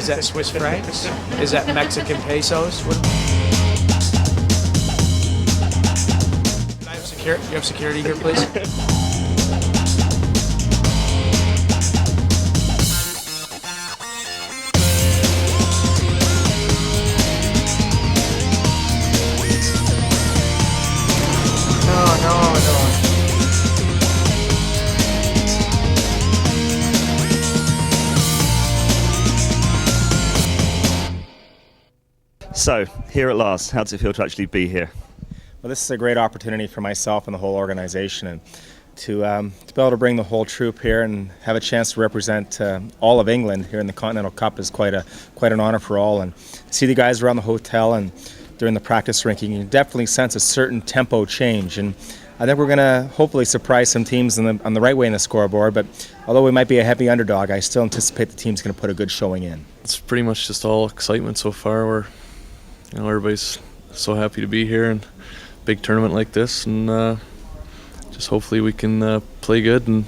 Is that Swiss francs? Is that Mexican pesos? Can I have security? You have security here, please? No. So, here at last, how does it feel to actually be here? Well, this is a great opportunity for myself and the whole organization, and to be able to bring the whole troop here and have a chance to represent all of England here in the Continental Cup is quite an honor for all. And see the guys around the hotel and during the practice rink, you can definitely sense a certain tempo change. And I think we're going to hopefully surprise some teams on the right way in the scoreboard. But although we might be a heavy underdog, I still anticipate the team's going to put a good showing in. It's pretty much just all excitement so far. Everybody's so happy to be here and big tournament like this, and just hopefully we can play good and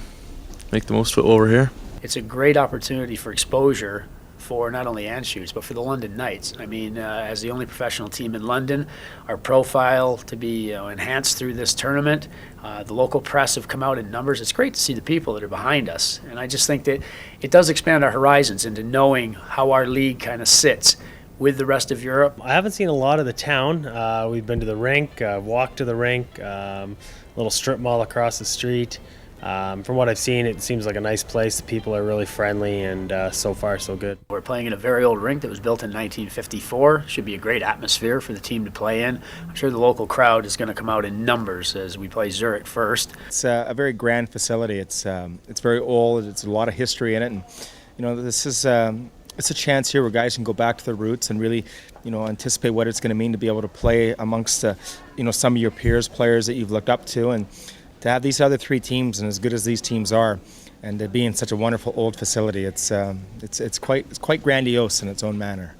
make the most of it while we're here. It's a great opportunity for exposure for not only Anschutz, but for the London Knights. I mean, as the only professional team in London, our profile to be enhanced through this tournament. The local press have come out in numbers. It's great to see the people that are behind us, and I just think that it does expand our horizons into knowing how our league kind of sits with the rest of Europe. I haven't seen a lot of the town. We've been to the rink, walked to the rink, little strip mall across the street. From what I've seen, it seems like a nice place. The people are really friendly, and so far so good. We're playing in a very old rink that was built in 1954. Should be a great atmosphere for the team to play in. I'm sure the local crowd is going to come out in numbers as we play Zurich first. It's a very grand facility. It's very old. It's a lot of history in it, and this is. It's a chance here where guys can go back to their roots and really, anticipate what it's going to mean to be able to play amongst, some of your peers, players that you've looked up to, and to have these other three teams, and as good as these teams are, and to be in such a wonderful old facility, it's quite grandiose in its own manner.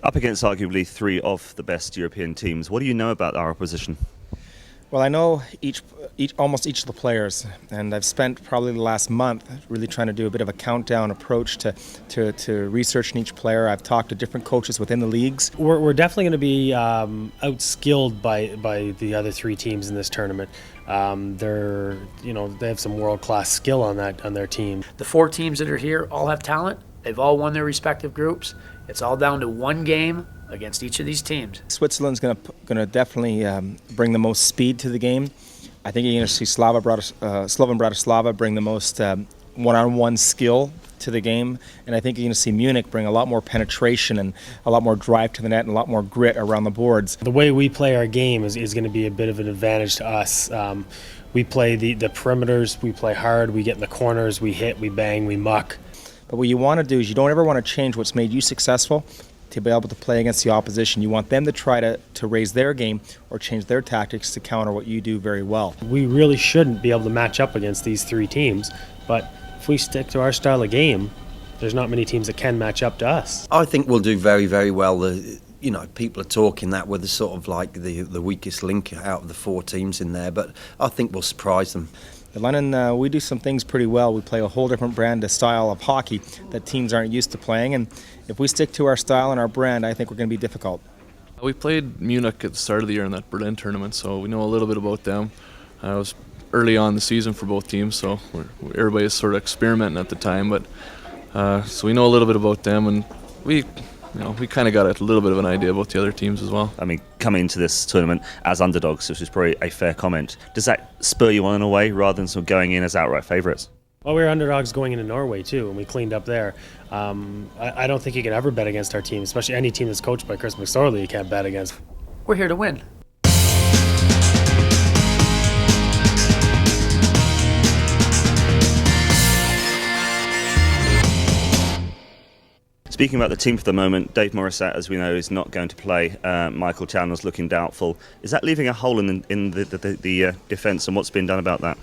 Up against arguably three of the best European teams. What do you know about our opposition? Well, I know almost each of the players, and I've spent probably the last month really trying to do a bit of a countdown approach to researching each player. I've talked to different coaches within the leagues. We're definitely going to be outskilled by the other three teams in this tournament. They have some world-class skill on their team. The four teams that are here all have talent. They've all won their respective groups. It's all down to one game against each of these teams. Switzerland's going to definitely bring the most speed to the game. I think you're going to see Slovan Bratislava bring the most one-on-one skill to the game, and I think you're going to see Munich bring a lot more penetration and a lot more drive to the net and a lot more grit around the boards. The way we play our game is going to be a bit of an advantage to us. We play the perimeters, we play hard, we get in the corners, we hit, we bang, we muck. But what you want to do is you don't ever want to change what's made you successful to be able to play against the opposition. You want them to try to raise their game or change their tactics to counter what you do very well. We really shouldn't be able to match up against these three teams, but if we stick to our style of game, there's not many teams that can match up to us. I think we'll do very, very well. People are talking that we're the sort of like the weakest link out of the four teams in there, but I think we'll surprise them. In London, we do some things pretty well. We play a whole different brand of style of hockey that teams aren't used to playing, and if we stick to our style and our brand, I think we're going to be difficult. We played Munich at the start of the year in that Berlin tournament, so we know a little bit about them. It was early on in the season for both teams, so everybody was sort of experimenting at the time, but so we know a little bit about them, and we kind of got a little bit of an idea about the other teams as well. I mean, coming into this tournament as underdogs, which is probably a fair comment, does that spur you on in a way rather than sort of going in as outright favourites? Well, we were underdogs going into Norway too, and we cleaned up there. I don't think you can ever bet against our team, especially any team that's coached by Chris McSorley. You can't bet against. We're here to win. Speaking about the team for the moment, Dave Morissette, as we know, is not going to play. Michael Chandler's looking doubtful. Is that leaving a hole in the defence, and what's been done about that?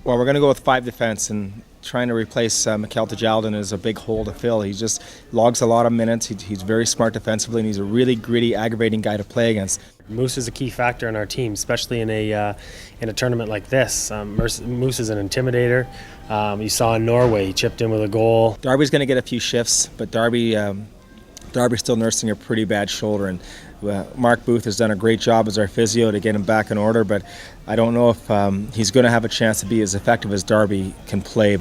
Well, we're going to go with 5 defence, and trying to replace Mikel Tjalden is a big hole to fill. He just logs a lot of minutes. He's very smart defensively, and he's a really gritty, aggravating guy to play against. Moose is a key factor in our team, especially in a tournament like this. Moose is an intimidator. You saw in Norway, he chipped in with a goal. Darby's going to get a few shifts, but Darby's still nursing a pretty bad shoulder, and Mark Booth has done a great job as our physio to get him back in order, but I don't know if he's going to have a chance to be as effective as Darby can play.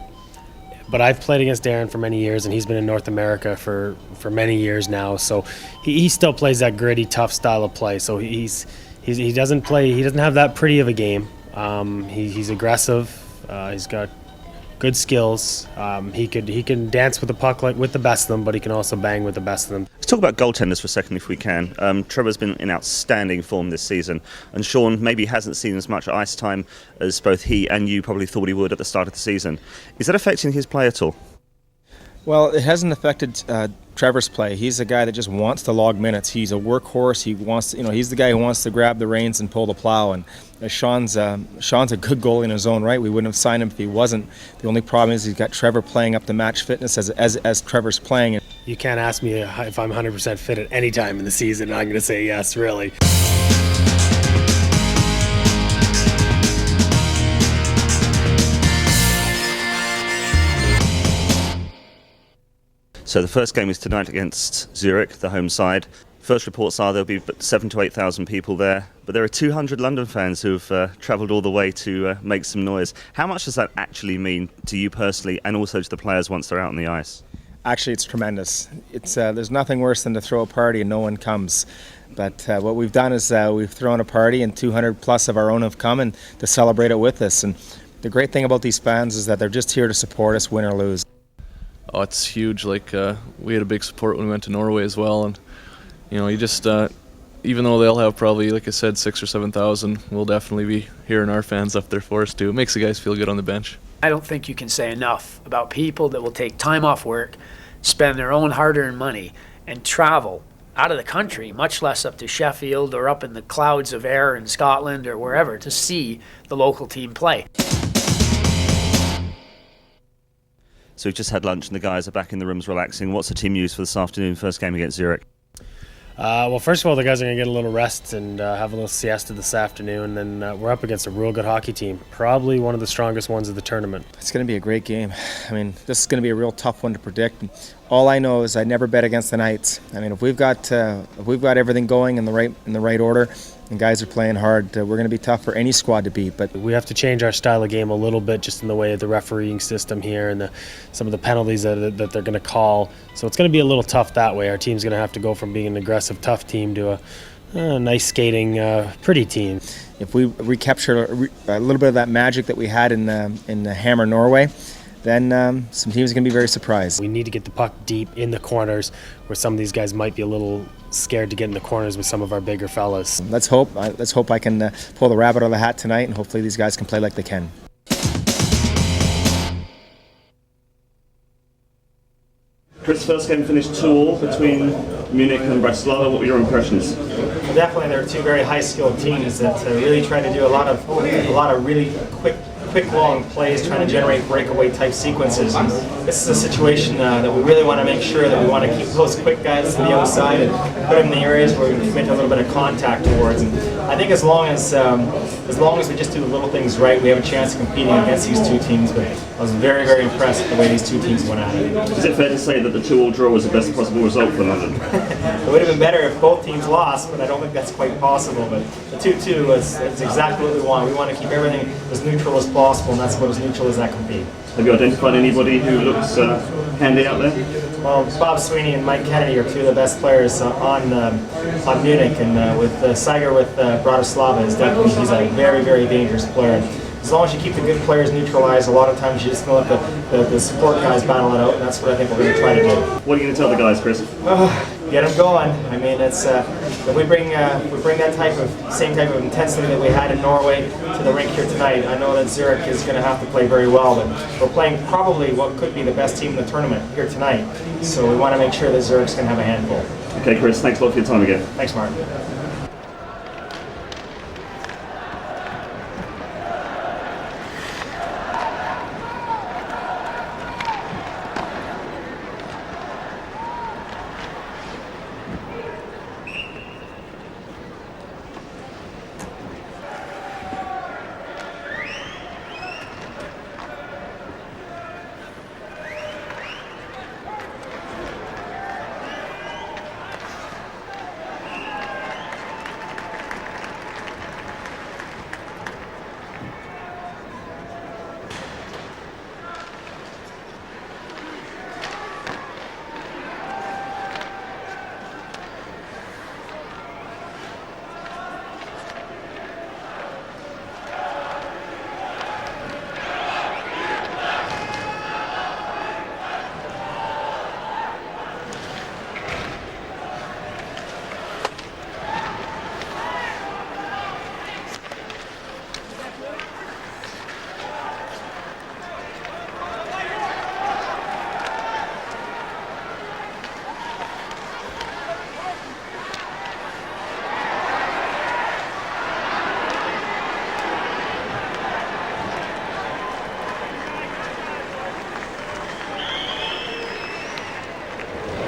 But I've played against Darren for many years, and he's been in North America for many years now. So he still plays that gritty, tough style of play. So he doesn't play. He doesn't have that pretty of a game. He's aggressive. He's got good skills. He can dance with the puck like with the best of them, but he can also bang with the best of them. Let's talk about goaltenders for a second if we can. Trevor's been in outstanding form this season, and Sean maybe hasn't seen as much ice time as both he and you probably thought he would at the start of the season. Is that affecting his play at all? Well, it hasn't affected Trevor's play. He's a guy that just wants to log minutes. He's a workhorse. He wants, he's the guy who wants to grab the reins and pull the plow. And Sean's a good goalie in his own right. We wouldn't have signed him if he wasn't. The only problem is he's got Trevor playing up to match fitness as Trevor's playing. You can't ask me if I'm 100% fit at any time in the season. I'm going to say yes, really. So the first game is tonight against Zurich, the home side. First reports are there'll be 7,000 to 8,000 people there, but there are 200 London fans who've travelled all the way to make some noise. How much does that actually mean to you personally and also to the players once they're out on the ice? Actually, it's tremendous. There's nothing worse than to throw a party and no one comes. But what we've done is we've thrown a party and 200 plus of our own have come and to celebrate it with us. And the great thing about these fans is that they're just here to support us, win or lose. Oh, it's huge. Like we had a big support when we went to Norway as well, and you just even though they'll have probably, like I said, 6,000 or 7,000, we'll definitely be hearing our fans up there for us too. It makes the guys feel good on the bench. I don't think you can say enough about people that will take time off work, spend their own hard-earned money, and travel out of the country, much less up to Sheffield or up in the clouds of air in Scotland or wherever, to see the local team play. So we've just had lunch and the guys are back in the rooms relaxing. What's the team news for this afternoon, first game against Zurich? Well, first of all, the guys are going to get a little rest and have a little siesta this afternoon. And then we're up against a real good hockey team, probably one of the strongest ones of the tournament. It's going to be a great game. I mean, this is going to be a real tough one to predict. All I know is I never bet against the Knights. I mean, if we've got everything going in the right order, and guys are playing hard, we're going to be tough for any squad to beat. But we have to change our style of game a little bit, just in the way of the refereeing system here and some of the penalties that they're going to call. So it's going to be a little tough that way. Our team's going to have to go from being an aggressive, tough team to a nice skating, pretty team. If we recapture a little bit of that magic that we had in the Hammer Norway, then some teams are going to be very surprised. We need to get the puck deep in the corners, where some of these guys might be a little scared to get in the corners with some of our bigger fellas. Let's hope I can pull the rabbit out of the hat tonight, and hopefully these guys can play like they can. Chris, first game finished 2-2 between Munich and Bratislava. What were your impressions? Definitely, there are two very high-skilled teams that really try to do a lot of really quick, long plays, trying to generate breakaway type sequences. And this is a situation that we really want to make sure that we want to keep those quick guys to the outside and put them in the areas where we commit a little bit of contact towards. And I think as long as we just do the little things right, we have a chance of competing against these two teams. But I was very, very impressed with the way these two teams went at it. Is it fair to say that the 2-2 draw was the best possible result for London? It would have been better if both teams lost, but I don't think that's quite possible. But the 2-2 is exactly what we want. We want to keep everything as neutral as possible, and that's about as neutral as that can be. Have you identified anybody who looks handy out there? Well, Bob Sweeney and Mike Kennedy are two of the best players on Munich, and with Sager with Bratislava, he's a very, very dangerous player. As long as you keep the good players neutralized, a lot of times you just let the support guys battle it out, and that's what I think we're going to try to do. What are you going to tell the guys, Chris? Get them going. I mean, it's if we bring that same type of intensity that we had in Norway to the rink here tonight, I know that Zurich is going to have to play very well, but we're playing probably what could be the best team in the tournament here tonight. So we want to make sure that Zurich's going to have a handful. Okay, Chris, thanks a lot for your time again. Thanks, Mark.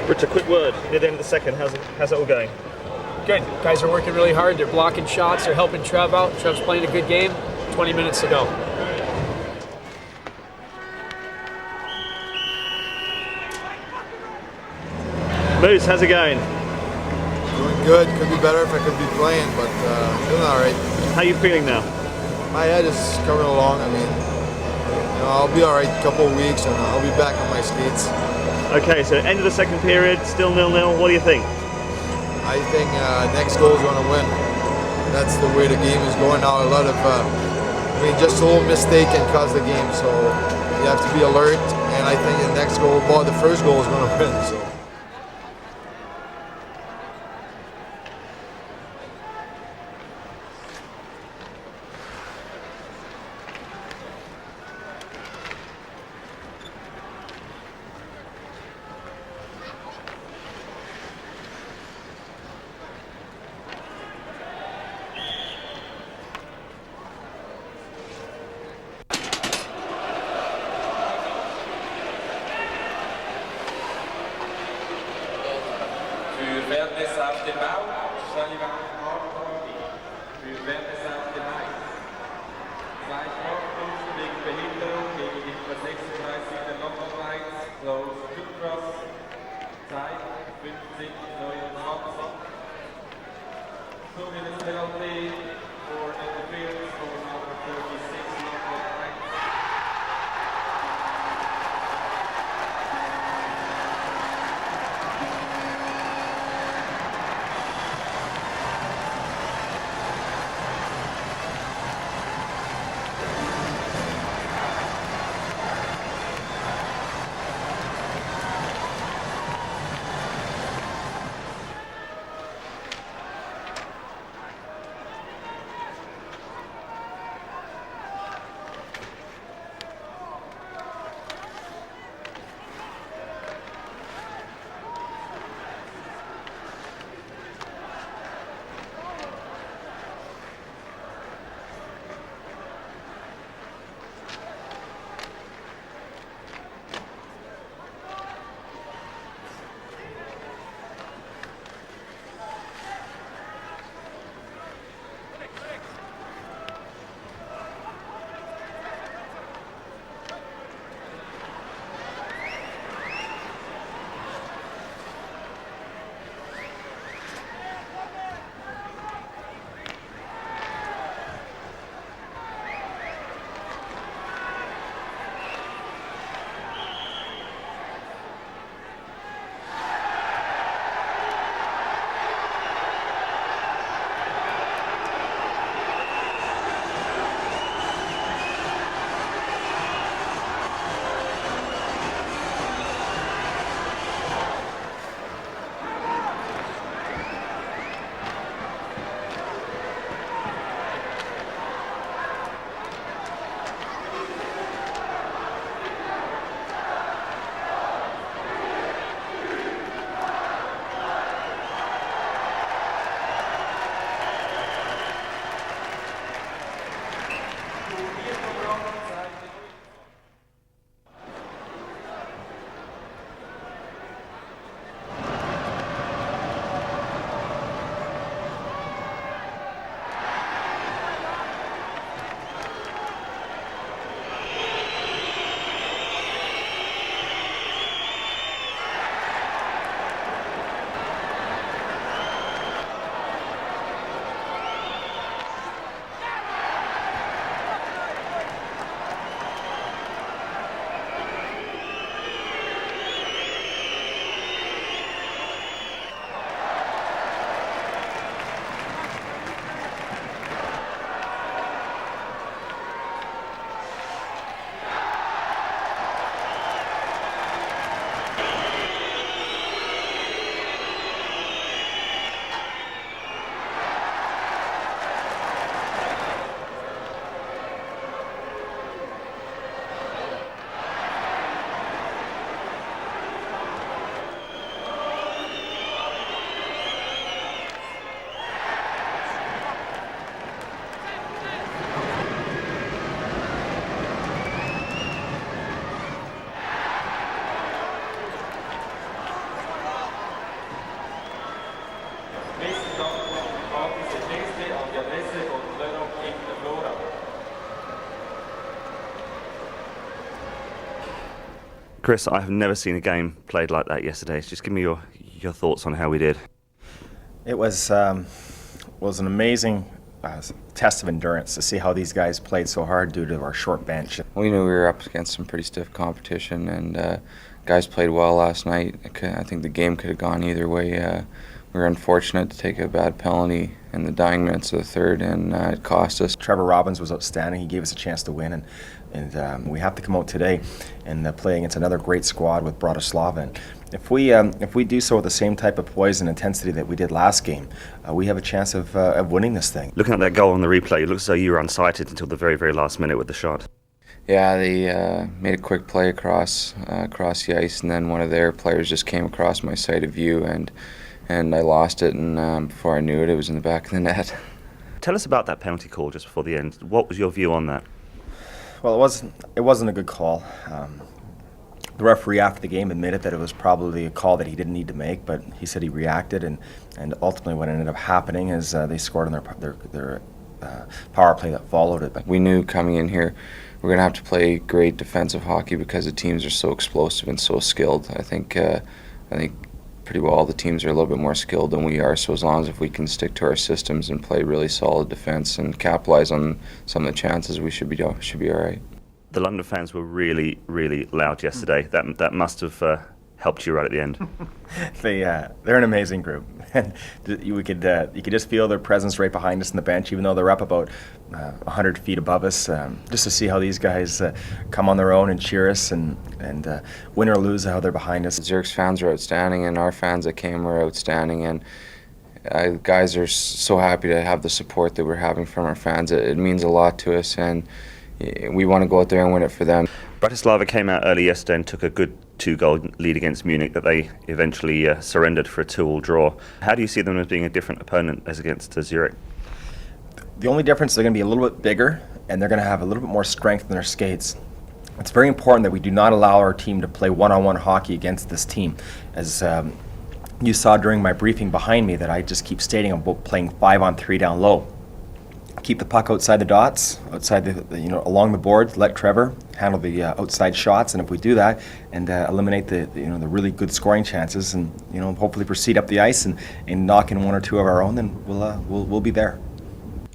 Rich, a quick word near the end of the second. How's it all going? Good. Guys are working really hard. They're blocking shots. They're helping Trev out. Trev's playing a good game. 20 minutes to go. Moose, how's it going? Doing good. Could be better if I could be playing, but doing all right. How are you feeling now? My head is coming along. I mean, I'll be all right a couple of weeks, and I'll be back on my skates. Okay, so end of the second period, still 0-0. What do you think? I think next goal is going to win. That's the way the game is going now. A lot of, just a little mistake can cause the game. So you have to be alert. And I think the next goal, the first goal is going to win. So. Für Fairness auf dem Bau, Sullivan Hartwig. Für Fairness auf dem Eis. 2 Sportpunkte wegen Behinderung gegen die Nummer 36 der London Lights, Close to Cross. Zeit 50:29. So will es penalty for interference for number 36 London Lights. Chris, I have never seen a game played like that yesterday. Just give me your thoughts on how we did. It was an amazing test of endurance to see how these guys played so hard due to our short bench. We knew we were up against some pretty stiff competition, and guys played well last night. I think the game could have gone either way. We were unfortunate to take a bad penalty in the dying minutes of the third, and it cost us. Trevor Robbins was outstanding. He gave us a chance to win, and we have to come out today and play against another great squad with Bratislava. And if we do so with the same type of poise and intensity that we did last game, we have a chance of winning this thing. Looking at that goal on the replay, it looks as though you were unsighted until the very, very last minute with the shot. Yeah, they made a quick play across the ice, and then one of their players just came across my sight of view, and I lost it, and before I knew it, it was in the back of the net. Tell us about that penalty call just before the end. What was your view on that? Well, it wasn't a good call. The referee after the game admitted that it was probably a call that he didn't need to make, but he said he reacted, and ultimately what ended up happening is they scored on their power play that followed it. We knew coming in here we're going to have to play great defensive hockey because the teams are so explosive and so skilled. I think pretty well all the teams are a little bit more skilled than we are, so as long as if we can stick to our systems and play really solid defense and capitalize on some of the chances, we should be all right. The London fans were really, really loud yesterday. That must have helped you right at the end. They're an amazing group. you could just feel their presence right behind us on the bench, even though they're up about 100 feet above us. Just to see how these guys come on their own and cheer us, and win or lose, how they're behind us. Zurich's fans are outstanding, and our fans that came were outstanding, and guys are so happy to have the support that we're having from our fans. It means a lot to us, and we want to go out there and win it for them. Bratislava came out early yesterday and took a good 2-goal lead against Munich that they eventually surrendered for a 2-2 draw. How do you see them as being a different opponent as against Zurich? The only difference, they're going to be a little bit bigger, and they're going to have a little bit more strength in their skates. It's very important that we do not allow our team to play one-on-one hockey against this team. As you saw during my briefing behind me, that I just keep stating about playing 5-on-3 down low. Keep the puck outside the dots, outside along the boards. Let Trevor handle the outside shots, and if we do that, and eliminate the really good scoring chances, and hopefully proceed up the ice and knock in one or two of our own, then we'll be there.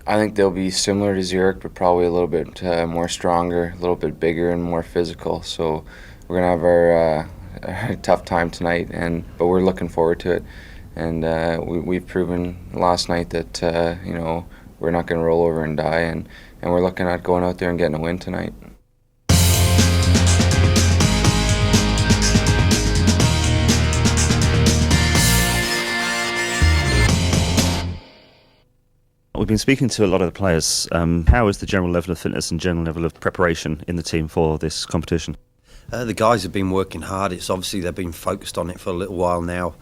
I think they'll be similar to Zurich, but probably a little bit more stronger, a little bit bigger, and more physical. So we're gonna have our tough time tonight, but we're looking forward to it. And we've proven last night that we're not going to roll over and die, and we're looking at going out there and getting a win tonight. We've been speaking to a lot of the players. How is the general level of fitness and general level of preparation in the team for this competition? The guys have been working hard. It's obviously they've been focused on it for a little while now.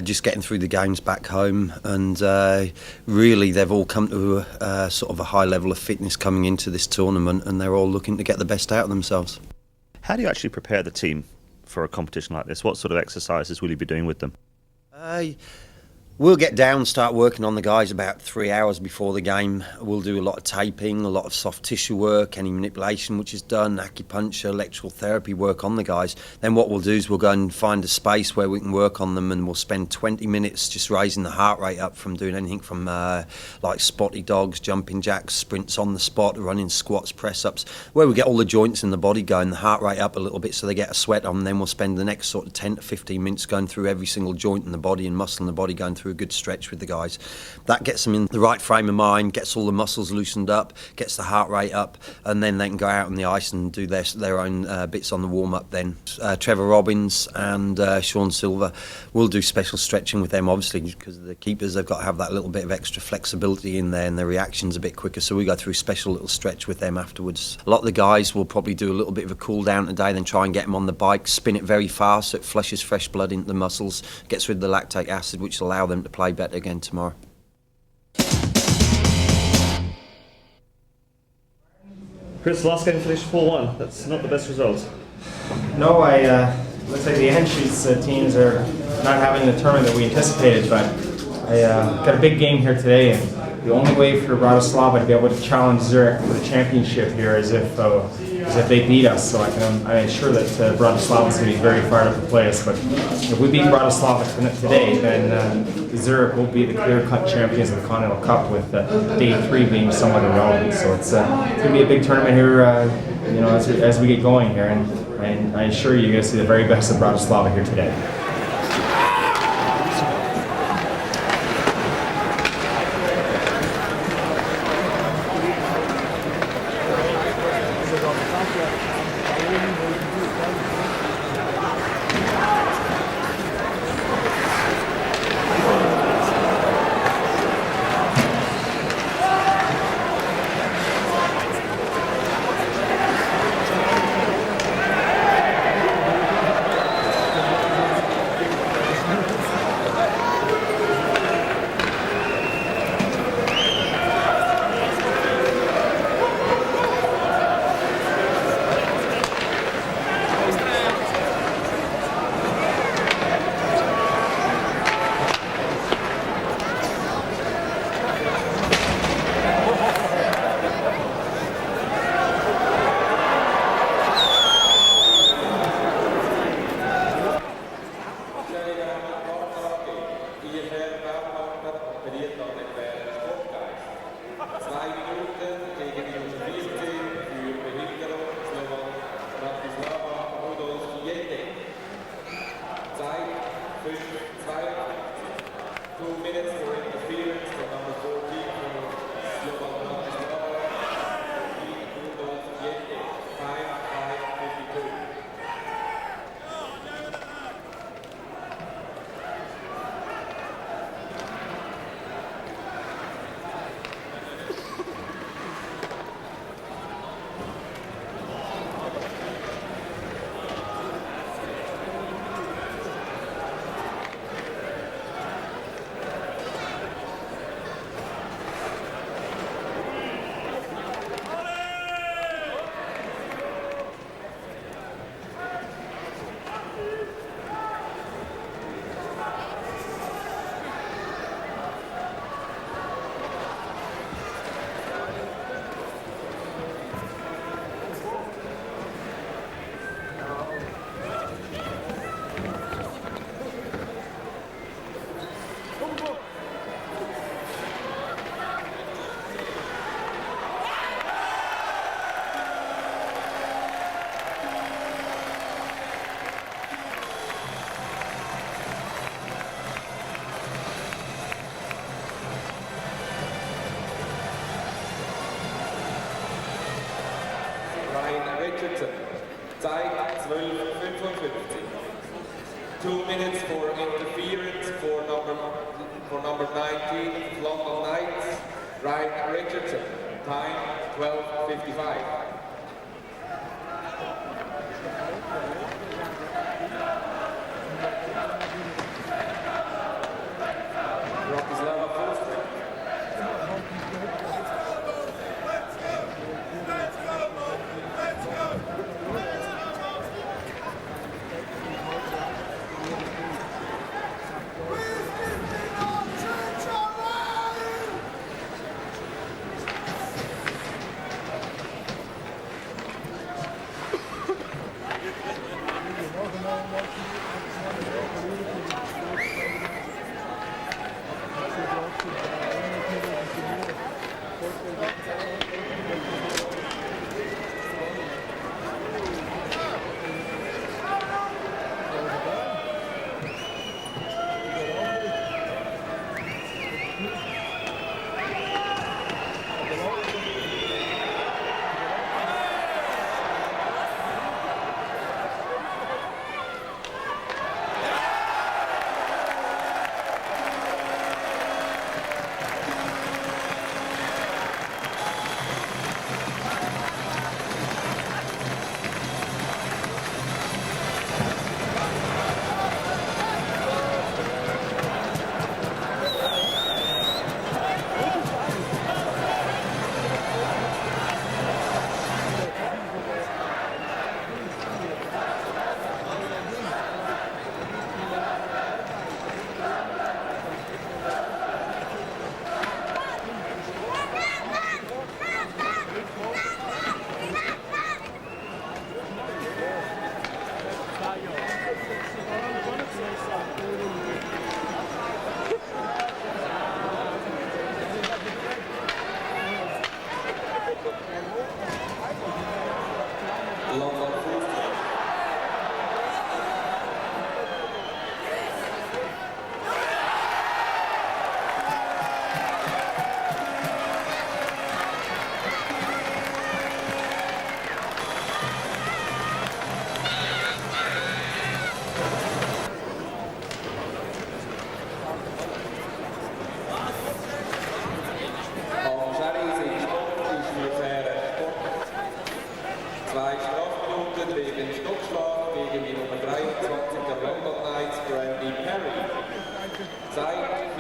Just getting through the games back home, and really they've all come to sort of a high level of fitness coming into this tournament, and they're all looking to get the best out of themselves. How do you actually prepare the team for a competition like this? What sort of exercises will you be doing with them? We'll get down and start working on the guys about 3 hours before the game. We'll do a lot of taping, a lot of soft tissue work, any manipulation which is done, acupuncture, electrical therapy work on the guys. Then what we'll do is we'll go and find a space where we can work on them, and we'll spend 20 minutes just raising the heart rate up from doing anything from like spotty dogs, jumping jacks, sprints on the spot, running squats, press-ups, where we get all the joints in the body going, the heart rate up a little bit so they get a sweat on, and then we'll spend the next sort of 10 to 15 minutes going through every single joint in the body and muscle in the body, going through a good stretch with the guys. That gets them in the right frame of mind, gets all the muscles loosened up, gets the heart rate up, and then they can go out on the ice and do their own bits on the warm-up then. Trevor Robbins and Sean Silver will do special stretching with them, obviously, because the keepers, they've got to have that little bit of extra flexibility in there, and their reaction's a bit quicker, so we go through a special little stretch with them afterwards. A lot of the guys will probably do a little bit of a cool down today, then try and get them on the bike, spin it very fast so it flushes fresh blood into the muscles, gets rid of the lactic acid, which will allow them to play better again tomorrow. Chris, last game finished 4-1. That's not the best result. No, looks like the Anschutz teams are not having the tournament that we anticipated, but I got a big game here today, and the only way for Bratislava to be able to challenge Zurich for the championship here is if is if they beat us. So I'm sure that Bratislav's going to be very fired up to play us. But if we beat Bratislava today, then Zurich will be the clear-cut champions of the Continental Cup, with day 3 being somewhat irrelevant. So it's going to be a big tournament here, as we get going here. And I assure you, you're going to see the very best of Bratislava here today. Zeit 12:55. 2 minutes for interference for number 19, London Knights, Ryan Richardson. Time 12:55. Bratislava full strength.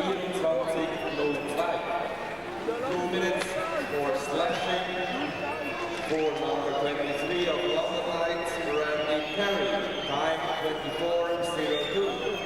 2 minutes for slashing. For number 23 of London Lights, Randy Perry. Time 24:02.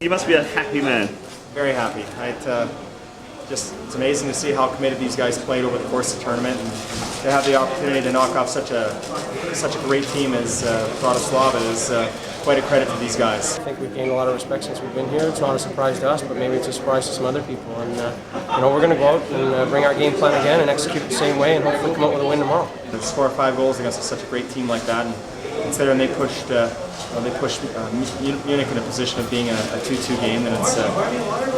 You must be a happy man. Very happy. It's amazing to see how committed these guys played over the course of the tournament, and to have the opportunity to knock off such a great team as Bratislava is quite quite a credit to these guys. I think we've gained a lot of respect since we've been here. It's not a surprise to us, but maybe it's a surprise to some other people. And we're going to go out and bring our game plan again and execute the same way, and hopefully come out with a win tomorrow. To score 5 goals against such a great team like that, and considering they pushed Munich in a position of being a 2-2 game, then it's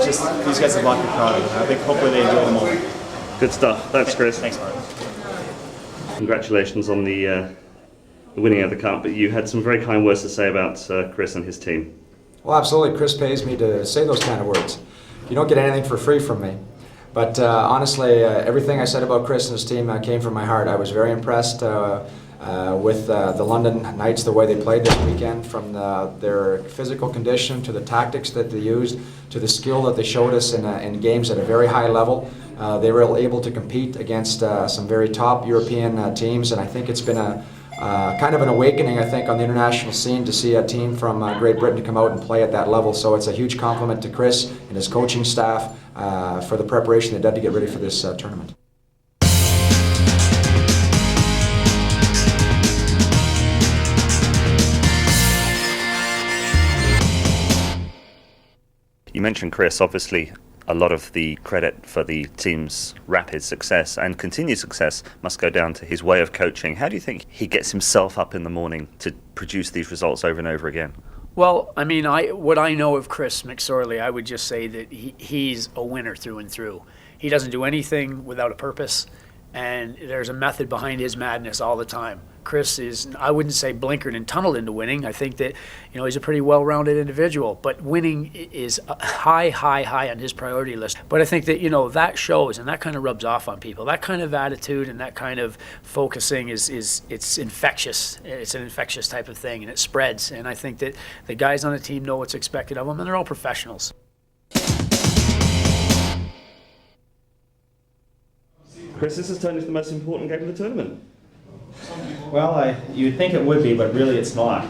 just these guys have a lot to be proud of. I think hopefully they enjoy the moment. Good stuff. Thanks, Chris. Thanks, Mark. Congratulations on the winning of the cup, but you had some very kind words to say about Chris and his team. Well, absolutely. Chris pays me to say those kind of words. You don't get anything for free from me. But honestly, everything I said about Chris and his team came from my heart. I was very impressed with the London Knights, the way they played this weekend, from their physical condition to the tactics that they used to the skill that they showed us in games at a very high level. They were able to compete against some very top European teams, and I think it's been a kind of an awakening, I think, on the international scene to see a team from Great Britain to come out and play at that level. So it's a huge compliment to Chris and his coaching staff for the preparation they did to get ready for this tournament. You mentioned Chris. Obviously, a lot of the credit for the team's rapid success and continued success must go down to his way of coaching. How do you think he gets himself up in the morning to produce these results over and over again? Well, I mean, what I know of Chris McSorley, I would just say that he's a winner through and through. He doesn't do anything without a purpose, and there's a method behind his madness all the time. Chris is, I wouldn't say blinkered and tunneled into winning. I think that, he's a pretty well-rounded individual, but winning is high on his priority list. But I think that, that shows, and that kind of rubs off on people. That kind of attitude and that kind of focusing it's infectious. It's an infectious type of thing, and it spreads. And I think that the guys on the team know what's expected of them, and they're all professionals. Chris, this has turned into the most important game of the tournament. Well, you would think it would be, but really it's not.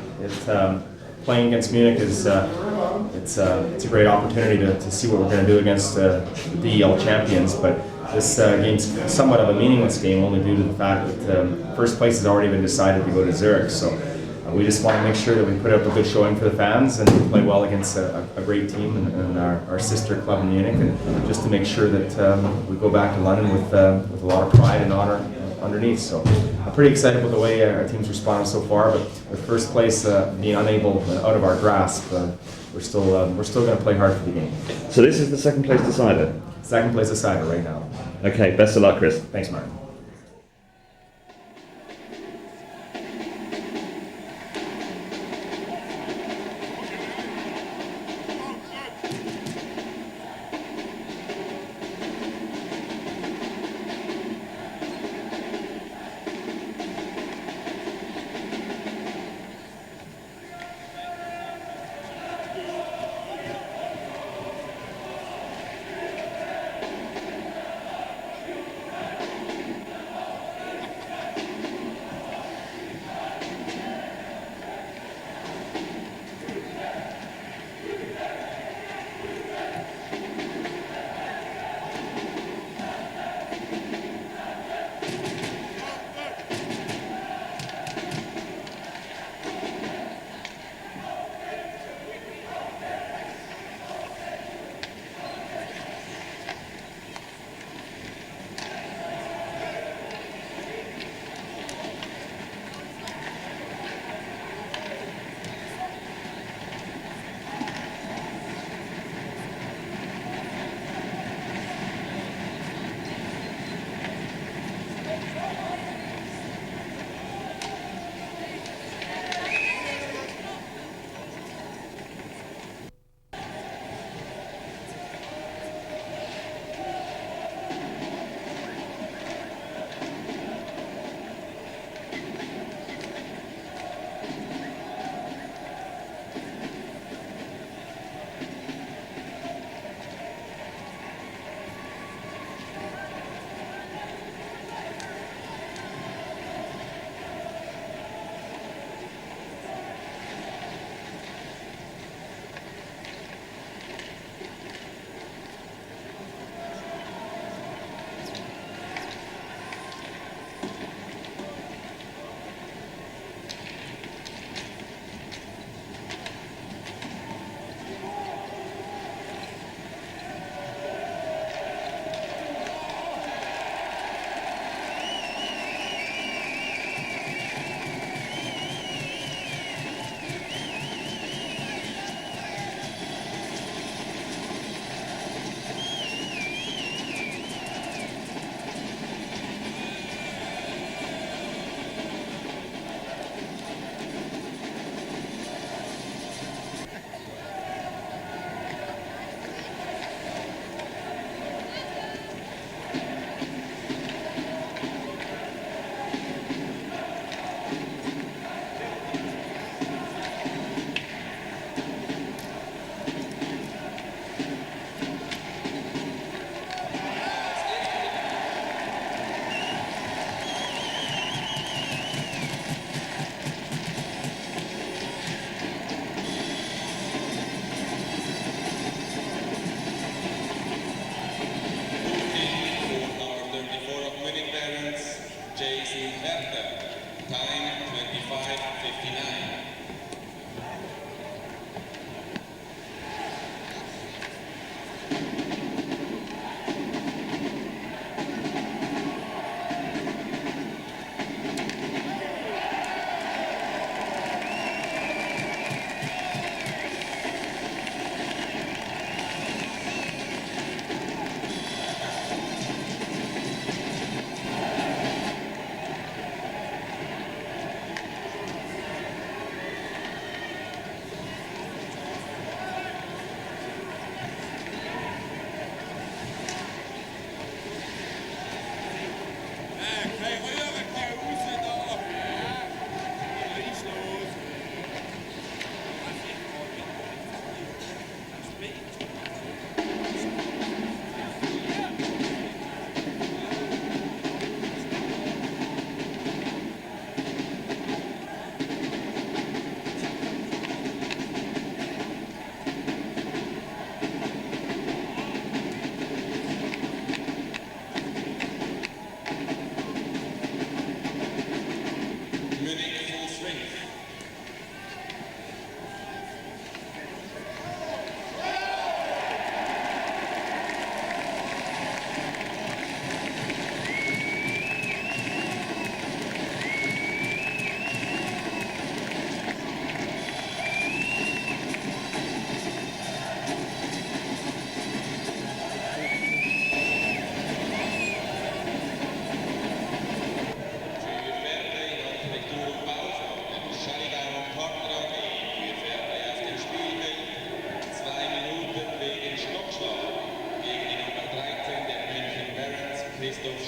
Playing against Munich is it's a great opportunity to see what we're going to do against the DEL champions. But this game's somewhat of a meaningless game, only due to the fact that first place has already been decided to go to Zurich. So we just want to make sure that we put up a good showing for the fans and play well against a great team and our sister club in Munich, and just to make sure that we go back to London with a lot of pride and honor underneath. So I'm pretty excited with the way our team's responded so far, but with first place being unable, out of our grasp, we're still going to play hard for the game. So this is the second place decider? Second place decider right now. Okay, best of luck, Chris. Thanks, Martin.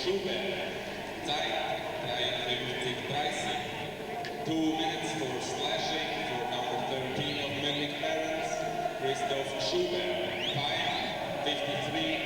2 minutes for slashing for number 13 of Munich Barons, Christoph Schubert, time 53:30.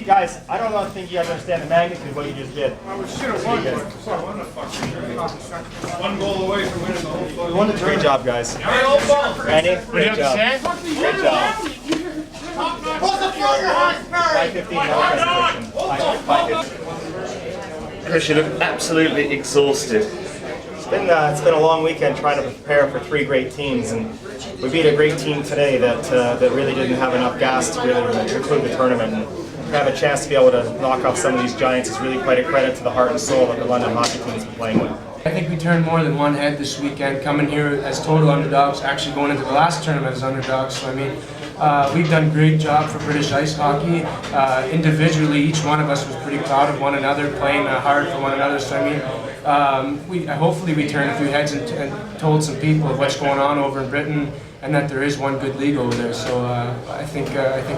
Guys, I don't think you guys understand the magnitude of what you just did. We should have won. One goal away from winning the whole thing. You won the great job, guys. Randy, great job. Great job. 5:15 now presentation. 5:15. Chris, you look absolutely exhausted. It's been a long weekend trying to prepare for 3 great teams, and we beat a great team today that really didn't have enough gas to really conclude the tournament. And to have a chance to be able to knock off some of these giants is really quite a credit to the heart and soul that the London hockey team's been playing with. I think we turned more than one head this weekend, coming here as total underdogs, actually going into the last tournament as underdogs. So I mean, we've done a great job for British ice hockey. Individually, each one of us was pretty proud of one another, playing hard for one another. So I mean, hopefully we turned a few heads and told some people of what's going on over in Britain, and that there is one good league over there. So I think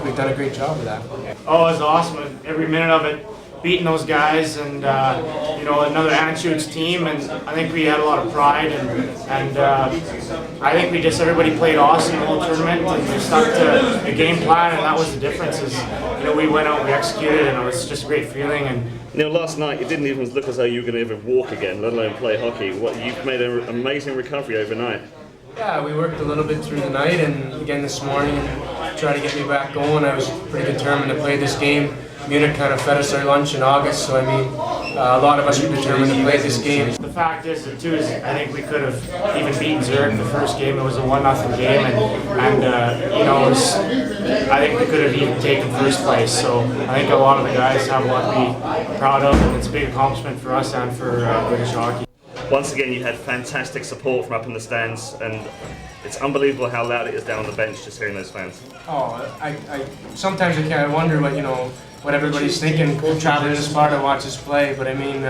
we've done a great job of that. Oh, it was awesome. Every minute of it, beating those guys, and another Anschutz team, and I think we had a lot of pride, and I think everybody played awesome the whole tournament, and we stuck to the game plan, and that was the difference. Is we went out, we executed, and it was just a great feeling. And Neil, last night it didn't even look as though you were going to ever walk again, let alone play hockey. You've made an amazing recovery overnight. Yeah, we worked a little bit through the night, and again this morning, try to get me back going. I was pretty determined to play this game. Munich kind of fed us our lunch in August, so I mean, a lot of us were determined to play this game. the fact is, too, is I think we could have even beaten Zurich in the first game. It was a 1-0 game, and I think we could have even taken first place. So I think a lot of the guys have a lot to be proud of, and it's a big accomplishment for us and for British hockey. Once again, you had fantastic support from up in the stands, and it's unbelievable how loud it is down on the bench just hearing those fans. Oh, I sometimes I wonder what everybody's thinking traveling this far to watch us play. But I mean,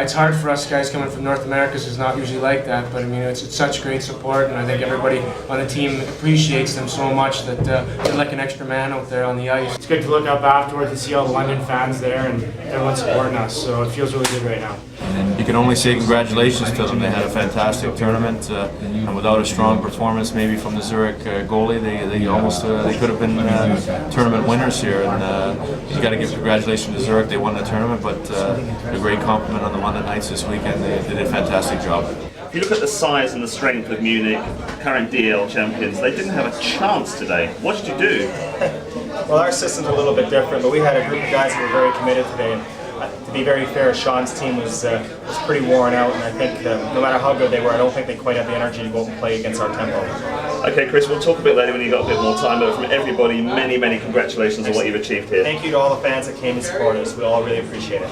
it's hard for us guys coming from North America, because it's not usually like that. But I mean, it's such great support, and I think everybody on the team appreciates them so much that they're like an extra man out there on the ice. It's good to look up afterwards and see all the London fans there and everyone supporting us. So it feels really good right now. You can only say congratulations to them. They had a fantastic tournament, and without a strong performance, maybe from the Zurich goalie, they could have been tournament winners here. And you got to give congratulations to Zurich. They won the tournament, but a great compliment on the London Knights this weekend. They did a fantastic job. If you look at the size and the strength of Munich, current DL champions, they didn't have a chance today. What did you do? Well, our system's a little bit different, but we had a group of guys who were very committed today. And to be very fair, Sean's team was pretty worn out, and I think no matter how good they were, I don't think they quite had the energy to go out and play against our tempo. Okay, Chris, we'll talk a bit later when you've got a bit more time, but from everybody, many, many congratulations on what you've achieved here. Thank you to all the fans that came and supported us. We all really appreciate it.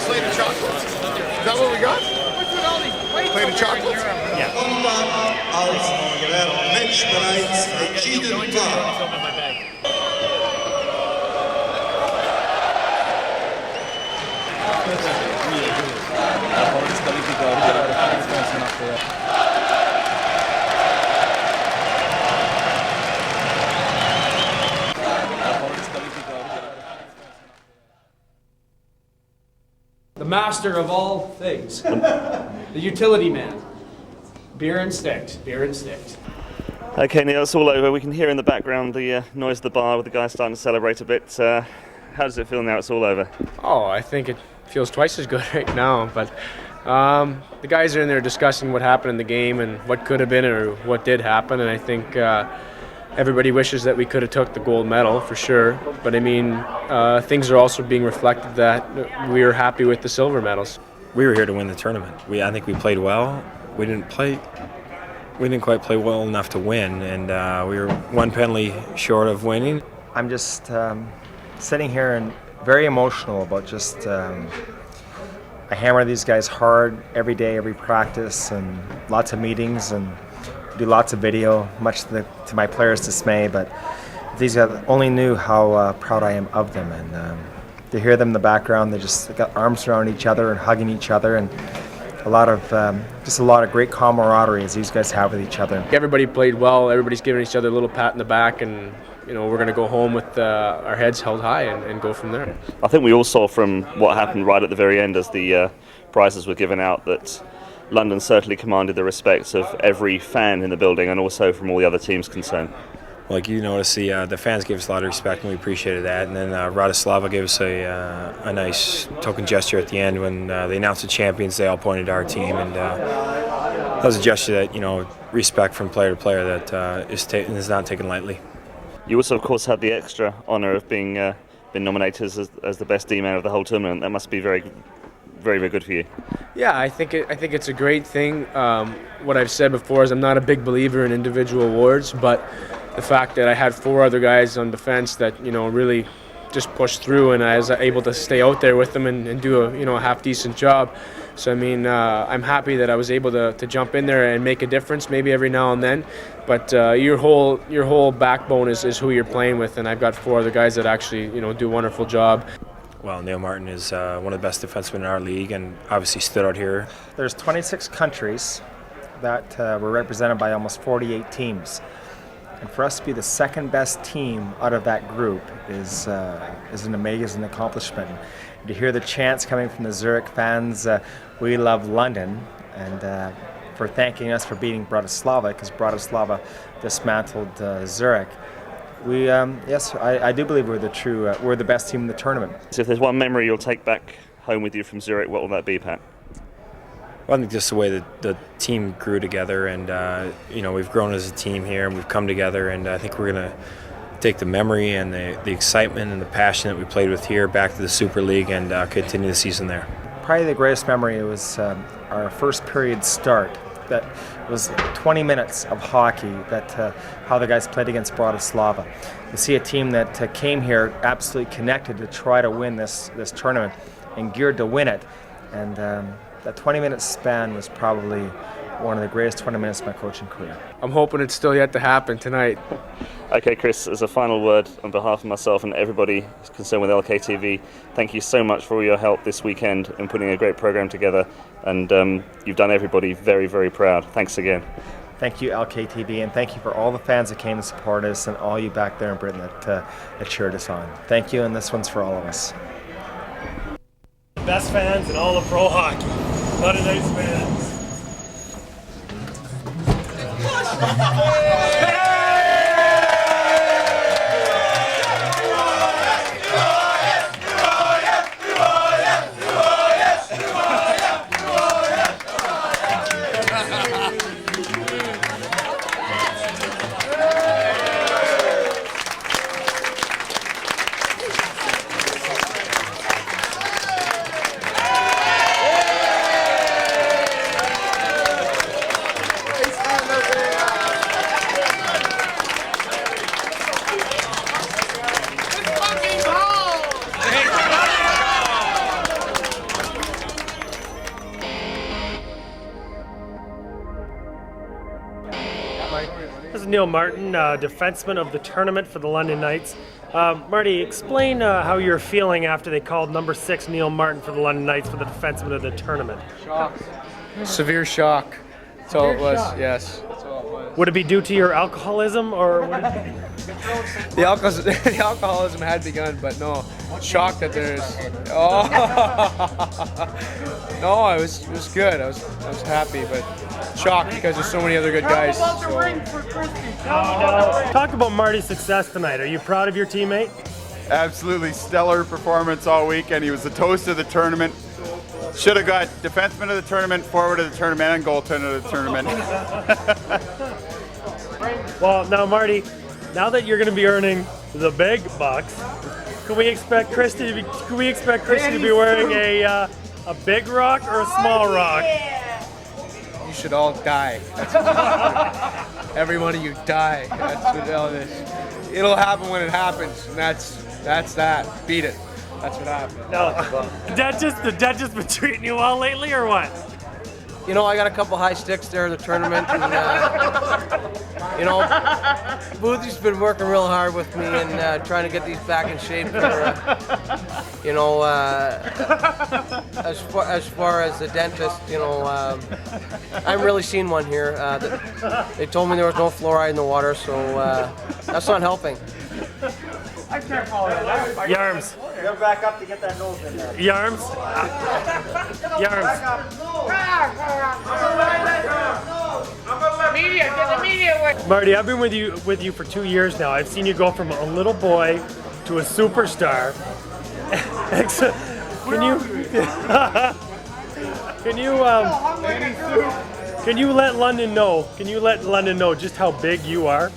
Is that what we got? Plate of chocolates? Yeah. Als wedstrijd entschieden war. The master of all things. The utility man. Beer and sticks. Beer and sticks. Okay, Neil, it's all over. We can hear in the background the noise of the bar with the guys starting to celebrate a bit. How does it feel now it's all over? Oh, I think it feels twice as good right now, but the guys are in there discussing what happened in the game and what could have been or what did happen, and I think everybody wishes that we could have took the gold medal for sure, but I mean things are also being reflected that we are happy with the silver medals. We were here to win the tournament. I think we played well. We didn't quite play well enough to win, and we were one penalty short of winning. I'm just sitting here and very emotional about just I hammer these guys hard every day, every practice, and lots of meetings, and do lots of video, much to my players' dismay. But if these guys only knew how proud I am of them, and to hear them in the background, they just got arms around each other and hugging each other, and a lot of great camaraderie as these guys have with each other. Everybody played well. Everybody's giving each other a little pat in the back, and we're going to go home with our heads held high and go from there. I think we all saw from what happened right at the very end as the prizes were given out that London certainly commanded the respect of every fan in the building and also from all the other teams concerned. Like you notice, the fans gave us a lot of respect, and we appreciated that. And then Bratislava gave us a nice token gesture at the end when they announced the champions. They all pointed to our team, and that was a gesture that respect from player to player that is not taken lightly. You also, of course, had the extra honour of being been nominated as the best D-man of the whole tournament. That must be very, very, very good for you. Yeah, I think it's a great thing. What I've said before is I'm not a big believer in individual awards, but the fact that I had 4 other guys on defense that really just pushed through, and I was able to stay out there with them and do a half decent job. So I mean, I'm happy that I was able to jump in there and make a difference, maybe every now and then. But your whole backbone is who you're playing with, and I've got 4 other guys that actually do a wonderful job. Well, Neil Martin is one of the best defensemen in our league, and obviously stood out here. There's 26 countries that were represented by almost 48 teams. And for us to be the second best team out of that group is an amazing accomplishment. And to hear the chants coming from the Zurich fans, we love London, and for thanking us for beating Bratislava, because Bratislava dismantled Zurich. Yes, I do believe we're the best team in the tournament. So if there's one memory you'll take back home with you from Zurich, what will that be, Pat? Well, I think just the way that the team grew together, and we've grown as a team here, and we've come together, and I think we're going to take the memory and the excitement and the passion that we played with here back to the Super League and continue the season there. Probably the greatest memory was our first period start. That was 20 minutes of hockey, how the guys played against Bratislava. To see a team that came here absolutely connected to try to win this tournament and geared to win it. And that 20-minute span was probably one of the greatest 20 minutes of my coaching career. I'm hoping it's still yet to happen tonight. Okay, Chris, as a final word on behalf of myself and everybody concerned with LKTV, thank you so much for all your help this weekend in putting a great program together, and you've done everybody very, very proud. Thanks again. Thank you, LKTV, and thank you for all the fans that came to support us and all you back there in Britain that cheered us on. Thank you, and this one's for all of us. Best fans in all of pro hockey. London Knights fans. This is Neil Martin, defenseman of the tournament for the London Knights. Marty, explain how you're feeling after they called number 6 Neil Martin for the London Knights for the defenseman of the tournament. Shock. Severe shock. That's all it was, yes. Would it be due to your alcoholism, or would it be... The alcoholism had begun, but no, shocked that there's. Oh, no, it was good. I was happy, but shocked because there's so many other good guys. Talk about Marty's success tonight. Are you proud of your teammate? Absolutely stellar performance all weekend. He was the toast of the tournament. Should have got defenseman of the tournament, forward of the tournament, and goaltender of the tournament. Well, now Marty, now that you're going to be earning the big bucks, can we expect Christy to be wearing a big rock or a small rock? You should all die. Every one of you die. That's what all this. It'll happen when it happens, and that's that. Beat it. That's what happened. No, the debt just been treating you well lately, or what? You know, I got a couple high sticks there in the tournament, and you know, Boothie's been working real hard with me and trying to get these back in shape. For, you know, as far as the dentist, you know, I haven't really seen one here. They told me there was no fluoride in the water, so that's not helping. I can't follow that. Yarms. Go back up to get that nose in there. Yarms. Media, get the media away. Marty, I've been with you for 2 years now. I've seen you go from a little boy to a superstar. Can you let London know? Can you let London know just how big you are?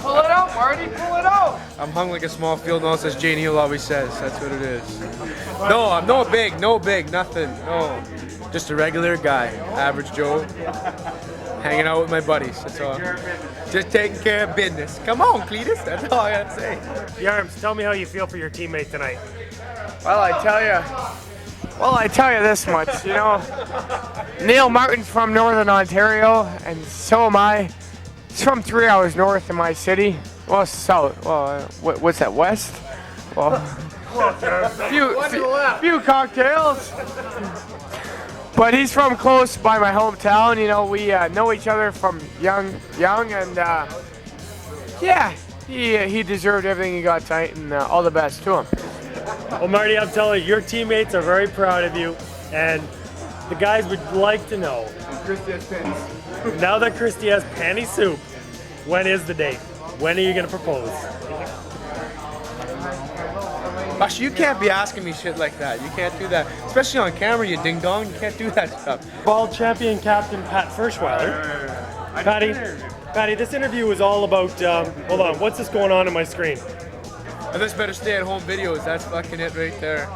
Pull it out, Marty, pull it out. I'm hung like a small field mouse, as Jay Neal always says. That's what it is. No, I'm no big, nothing. No, just a regular guy, average Joe, hanging out with my buddies. That's all. Just taking care of business. Come on, Cletus. That's all I gotta say. Yarms, tell me how you feel for your teammate tonight. Well, I tell you this much, you know, Neil Martin's from Northern Ontario, and so am I. He's from 3 hours north of my city. Well, south. Well, what's that, west? Well, few cocktails. But he's from close by my hometown. You know, we know each other from young, and yeah, he deserved everything he got tonight, and all the best to him. Well, Marty, I'm telling you, your teammates are very proud of you, and the guys would like to know. Now that Christy has panty soup, when is the date? When are you going to propose? Gosh, you can't be asking me shit like that. You can't do that. Especially on camera, you ding dong. You can't do that stuff. World champion captain Pat Furschweiler. Patty, this interview was all about, hold on, what's this going on my screen? This better stay at home videos. That's fucking it right there.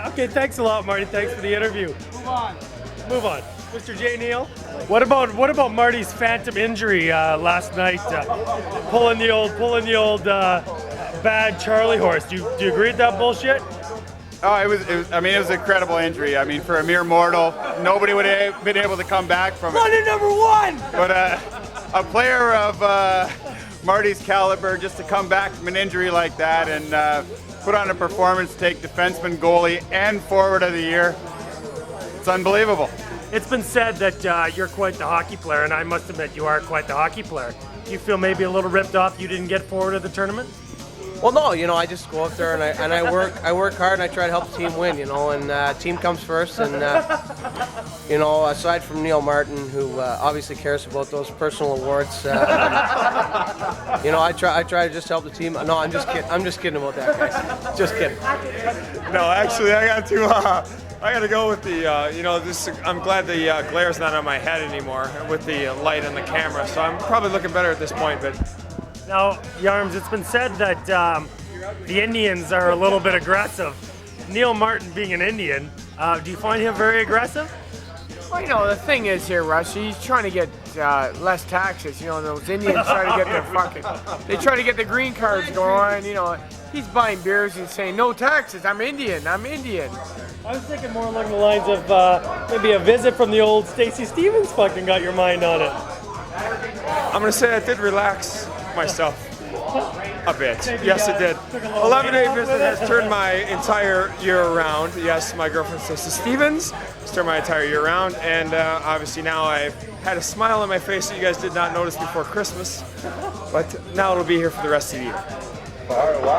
Okay, thanks a lot, Marty. Thanks for the interview. Move on. Mr. J. Neal, what about Marty's phantom injury last night? Pulling the old bad Charlie horse. Do you agree with that bullshit? Oh, it was I mean, it was an incredible injury. I mean, for a mere mortal, nobody would have been able to come back from it. London #1! But a player of Marty's caliber, just to come back from an injury like that and put on a performance, take defenseman, goalie, and forward of the year, it's unbelievable. It's been said that you're quite the hockey player, and I must admit you are quite the hockey player. Do you feel maybe a little ripped off you didn't get forward of the tournament? Well, no, I just go up there and I work hard and I try to help the team win, and team comes first. And aside from Neil Martin, who obviously cares about those personal awards, I try to just help the team. No, I'm just kidding. I'm just kidding about that, guys. Just kidding. No, actually, I got to go with the. I'm glad the glare's not on my head anymore with the light and the camera, so I'm probably looking better at this point, but. Now, Yarms, it's been said that the Indians are a little bit aggressive. Neil Martin being an Indian, do you find him very aggressive? Well, the thing is here, Russ, he's trying to get less taxes. Those Indians try to get they try to get the green cards going. He's buying beers and saying, no taxes, I'm Indian. I was thinking more along the lines of maybe a visit from the old Stacey Stevens fucking got your mind on it. I'm going to say I did relax myself a bit. Yes, it did. 11-day visit has turned my entire year around. Yes, my girlfriend Stacey Stevens has turned my entire year around, and obviously now I've had a smile on my face that you guys did not notice before Christmas, but now it'll be here for the rest of the year.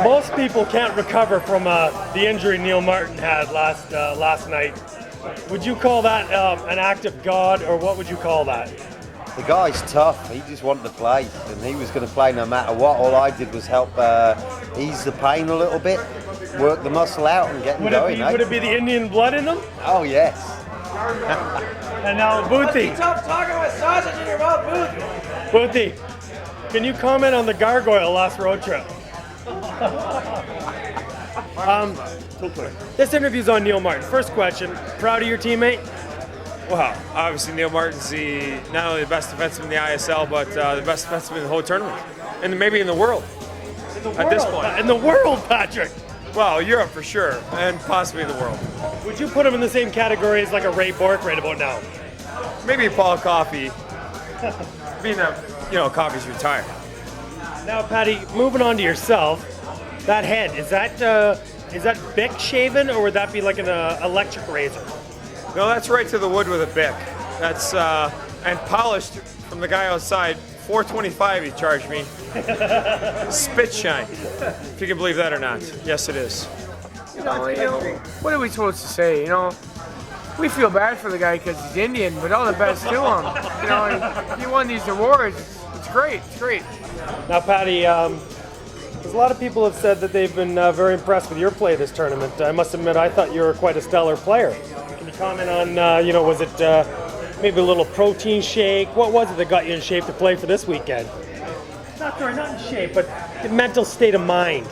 Most people can't recover from the injury Neil Martin had last night. Would you call that an act of God, or what would you call that? The guy's tough. He just wanted to play, and he was going to play no matter what. All I did was help ease the pain a little bit, work the muscle out, and get him going. Would it be the Indian blood in him? Oh yes. And now, Boothie. Stop talking with sausage in your mouth, Boothie, can you comment on the gargoyle last road trip? This interview's on Neil Martin. First question: proud of your teammate? Well, obviously Neil Martin's not only the best defenseman in the ISL, but the best defenseman in the whole tournament, and maybe in the world. At this point. In the world, Patrick. Well, Europe for sure, and possibly the world. Would you put him in the same category as like a Ray Bork right about now? Maybe Paul Coffey, being that Coffey's retired. Now, Patty, moving on to yourself, that head is that Bic shaven, or would that be like an electric razor? No, that's right to the wood with a Bic. That's and polished from the guy outside. $4.25 he charged me. Spit shine, if you can believe that or not. Yes, it is. What are we supposed to say? We feel bad for the guy because he's Indian, but all the best to him. He won these awards. It's great. It's great. Now, Patty, there's a lot of people have said that they've been very impressed with your play this tournament. I must admit, I thought you were quite a stellar player. Can you comment on, was it maybe a little protein shake? What was it that got you in shape to play for this weekend? Not in shape, but the mental state of mind.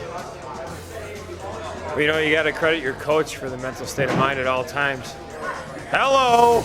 Well, you got to credit your coach for the mental state of mind at all times. Hello!